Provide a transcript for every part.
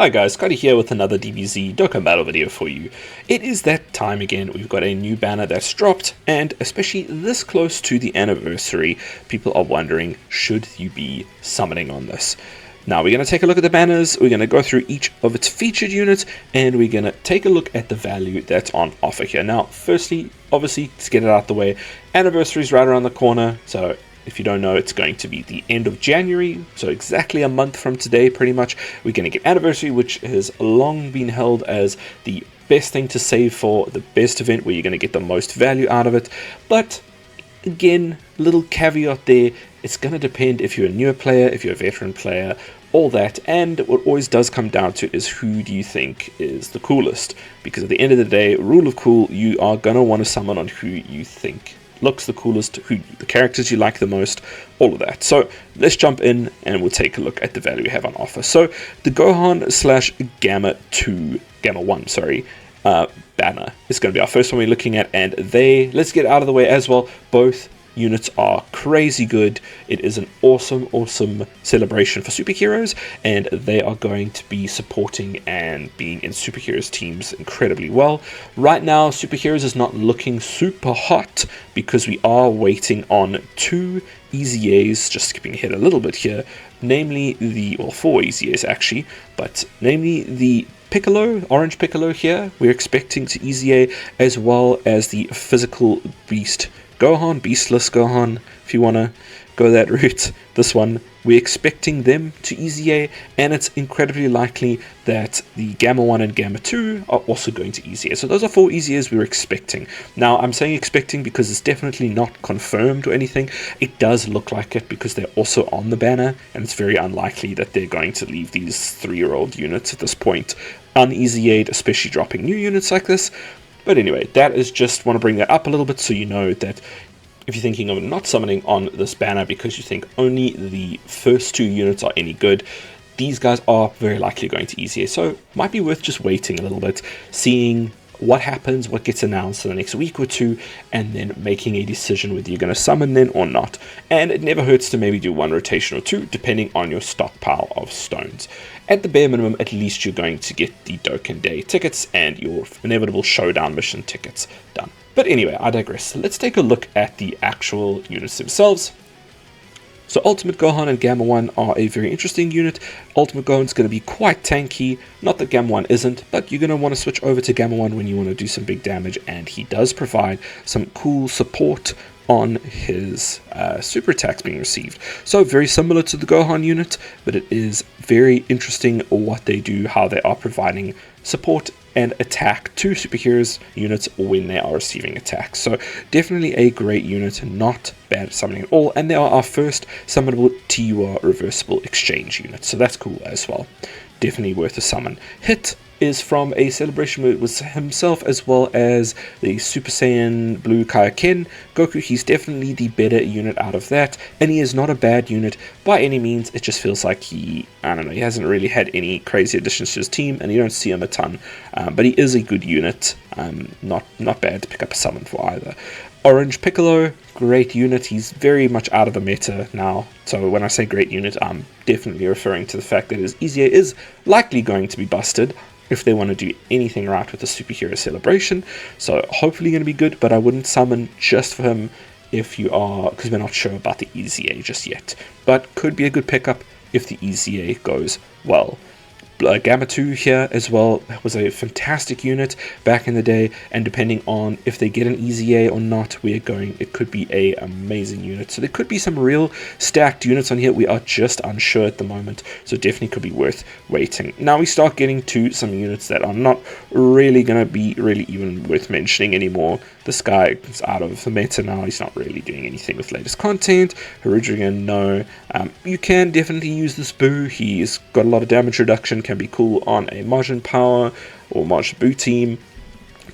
Hi guys, Scotty here with another DBZ Dokkan Battle video for you. It is that time again. We've got a new banner that's dropped, and especially this close to the anniversary, people are wondering, should you be summoning on this? Now we're going to take a look at the banners, we're going to go through each of its featured units, and we're going to take a look at the value that's on offer here. Now, firstly, obviously, to get it out the way, anniversary is right around the corner, so if you don't know, it's going to be the end of January, so exactly a month from today, pretty much. We're going to get anniversary, which has long been held as the best thing to save for, the best event where you're going to get the most value out of it. But again, little caveat there, it's going to depend if you're a newer player, if you're a veteran player, all that. And what always does come down to is who do you think is the coolest? Because at the end of the day, rule of cool, you are going to want to summon on who you think looks the coolest, who the characters you like the most, all of that. So let's jump in and we'll take a look at the value we have on offer. So the Gohan slash Gamma 1, banner is going to be our first one we're looking at, and let's get out of the way as well. Both units are crazy good. It is an awesome celebration for superheroes, and they are going to be supporting and being in superheroes teams incredibly well. Right now, superheroes is not looking super hot because we are waiting on two EZAs, just skipping ahead a little bit here, namely four EZAs actually, but namely the Orange Piccolo here, we're expecting to EZA, as well as the physical beast Gohan, beastless Gohan, if you want to go that route. This one, we're expecting them to EZA, and it's incredibly likely that the Gamma 1 and Gamma 2 are also going to EZA. So those are four EZAs we're expecting. Now, I'm saying expecting because it's definitely not confirmed or anything. It does look like it because they're also on the banner, and it's very unlikely that they're going to leave these 3-year-old units at this point un-EZA'd, especially dropping new units like this. But anyway, that is just want to bring that up a little bit so you know that if you're thinking of not summoning on this banner because you think only the first two units are any good, these guys are very likely going to EZA. So might be worth just waiting a little bit, seeing what happens, what gets announced in the next week or two, and then making a decision whether you're going to summon then or not. And it never hurts to maybe do one rotation or two, depending on your stockpile of stones. At the bare minimum, at least you're going to get the Dokkan Day tickets and your inevitable showdown mission tickets done. But anyway, I digress. So let's take a look at the actual units themselves. So Ultimate Gohan and Gamma 1 are a very interesting unit. Ultimate Gohan is going to be quite tanky. Not that Gamma 1 isn't, but you're going to want to switch over to Gamma 1 when you want to do some big damage, and he does provide some cool support on his super attacks being received. So very similar to the Gohan unit, but it is very interesting what they do, how they are providing support and attack to superheroes units when they are receiving attacks. So definitely a great unit, not bad at summoning at all, and they are our first summonable TUR reversible exchange unit, so that's cool as well. Definitely worth a summon. Hit is from a celebration with himself, as well as the Super Saiyan Blue Kaioken Goku. He's definitely the better unit out of that, and he is not a bad unit by any means. It just feels like he hasn't really had any crazy additions to his team, and you don't see him a ton, but he is a good unit. Not bad to pick up a summon for either. Orange Piccolo, great unit. He's very much out of the meta now. So when I say great unit, I'm definitely referring to the fact that his EZA is likely going to be busted if they want to do anything right with the superhero celebration. So hopefully going to be good, but I wouldn't summon just for him if you are, because we're not sure about the EZA just yet. But could be a good pickup if the EZA goes well. Gamma 2 here as well was a fantastic unit back in the day, and depending on if they get an EZA or not, it could be a amazing unit. So there could be some real stacked units on here. We are just unsure at the moment, so definitely could be worth waiting. Now we start getting to some units that are not really going to be really even worth mentioning anymore. This guy is out of the meta now. He's not really doing anything with latest content. Harujigan, no. You can definitely use this Boo. He's got a lot of damage reduction, can be cool on a Majin Power or Majin Buu team,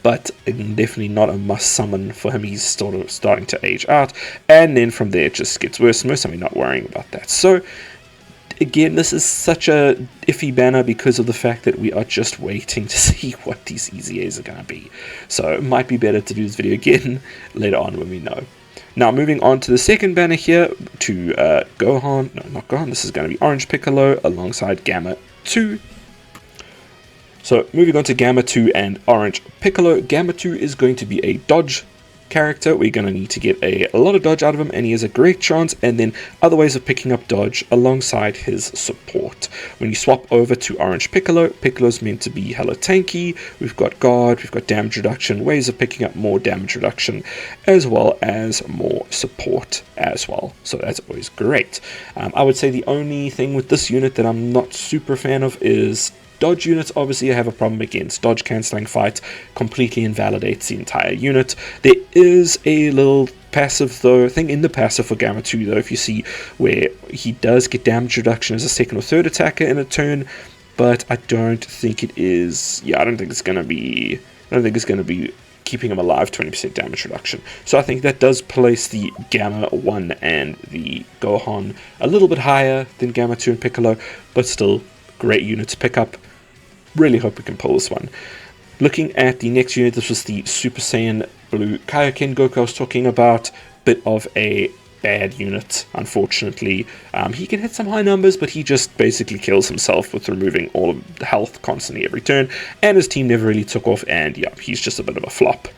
but definitely not a must summon for him. He's sort of starting to age out, and then from there it just gets worse and worse, and we're not worrying about that. So again, this is such a iffy banner because of the fact that we are just waiting to see what these EZAs are going to be. So it might be better to do this video again later on when we know. Now moving on to the second banner here, to Gohan, no not Gohan, this is going to be Orange Piccolo alongside Gamma 2. So moving on to Gamma 2 and Orange Piccolo. Gamma 2 is going to be a dodge character. We're going to need to get a lot of dodge out of him, and he has a great chance, and then other ways of picking up dodge alongside his support. When you swap over to Orange Piccolo, Piccolo's meant to be hella tanky. We've got guard, we've got damage reduction, ways of picking up more damage reduction, as well as more support as well. So that's always great. I would say the only thing with this unit that I'm not super fan of is dodge units. Obviously I have a problem against dodge cancelling fight, completely invalidates the entire unit. There is a little passive though, thing in the passive for Gamma 2 though, if you see, where he does get damage reduction as a second or third attacker in a turn, but I don't think it is, I don't think it's going to be keeping him alive 20% damage reduction. So I think that does place the Gamma 1 and the Gohan a little bit higher than Gamma 2 and Piccolo, but still great unit to pick up. Really hope we can pull this one. Looking at the next unit, this was the Super Saiyan Blue Kaioken Goku I was talking about. Bit of a bad unit, unfortunately. He can hit some high numbers, but he just basically kills himself with removing all of the health constantly every turn, and his team never really took off, and he's just a bit of a flop.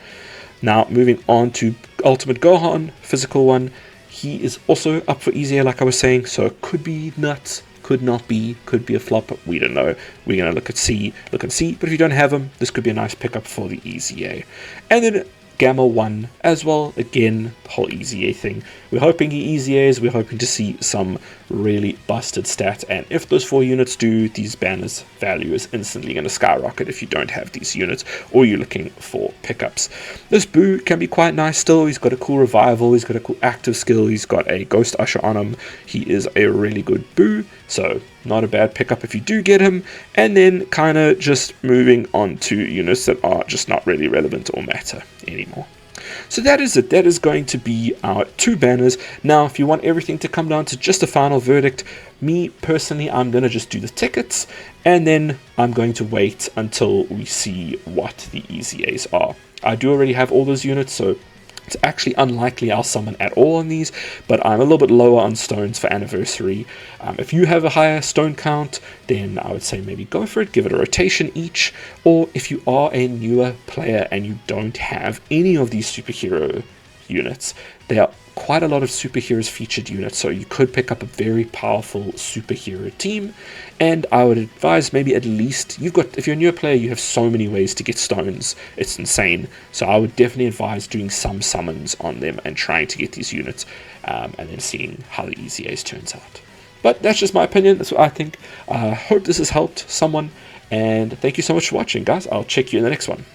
Now, moving on to Ultimate Gohan, physical one. He is also up for easier, like I was saying, so it could be nuts. Could not be, could be a flop, we don't know. We're going to look and see, but if you don't have him, this could be a nice pickup for the EZA. And then Gamma 1 as well, again, the whole EZA thing. We're hoping he EZAs, we're hoping to see some really busted stats, and if those 4 units do, these banners value is instantly going to skyrocket if you don't have these units, or you're looking for pickups. This Boo can be quite nice still. He's got a cool revival, he's got a cool active skill, he's got a Ghost Usher on him. He is a really good Boo, so not a bad pickup if you do get him. And then kind of just moving on to units that are just not really relevant or matter anymore. So that is it. That is going to be our 2 banners. Now, if you want everything to come down to just a final verdict, me personally, I'm going to just do the tickets, and then I'm going to wait until we see what the EZAs are. I do already have all those units, so it's actually unlikely I'll summon at all on these, but I'm a little bit lower on stones for anniversary. If you have a higher stone count, then I would say maybe go for it, give it a rotation each, or if you are a newer player and you don't have any of these superhero units, there are quite a lot of superheroes featured units, so you could pick up a very powerful superhero team. And I would advise maybe at least, if you're a newer player, you have so many ways to get stones, it's insane. So I would definitely advise doing some summons on them and trying to get these units, and then seeing how the EZAs turns out. But that's just my opinion, that's what I think. I hope this has helped someone, and thank you so much for watching, guys. I'll check you in the next one.